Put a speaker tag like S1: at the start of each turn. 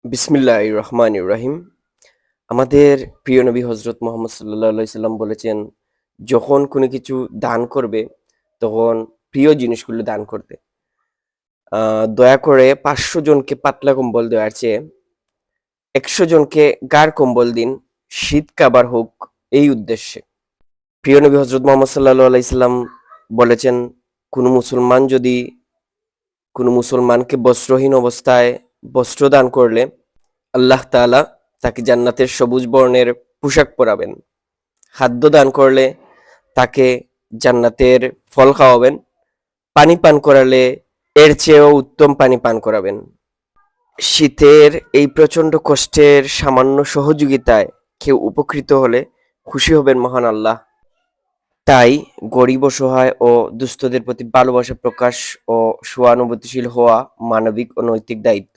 S1: বিসমিল্লাহির রহমানির রহিম। আমাদের প্রিয় নবী হজরত মোহাম্মদ সাল্লাল্লাহু আলাইহি সাল্লাম বলেছেন, যখন কোনো কিছু দান করবে, তখন প্রিয় জিনিসগুলো দান করতে। দয়া করে ৫০০ জনকে পাতলা কম্বল দেওয়ার চেয়ে ১০০ জনকে গাঢ় কম্বল দিন, শীত কাবার হোক এই উদ্দেশ্যে। প্রিয় নবী হজরত মোহাম্মদ সাল্লাল্লাহু আলাইহি সাল্লাম বলেছেন, কোনো মুসলমান যদি কোনো মুসলমানকে বস্ত্রহীন অবস্থায় বস্ত্র দান করলে আল্লাহ তাআলা তাকে জান্নাতের সবুজ বর্ণের পোশাক পরাবেন। খাদ্য দান করলে তাকে জান্নাতের ফল খাওয়াবেন। পানি পান করালে এর চেয়েও উত্তম পানি পান করাবেন। শীতের এই প্রচণ্ড কষ্টের সামান্য সহযোগিতায় কেউ উপকৃত হলে খুশি হবেন মহান আল্লাহ। তাই গরিব, অসহায় ও দুস্থদের প্রতি ভালোবাসা প্রকাশ ও সহানুভূতিশীল হওয়া মানবিক ও নৈতিক দায়িত্ব।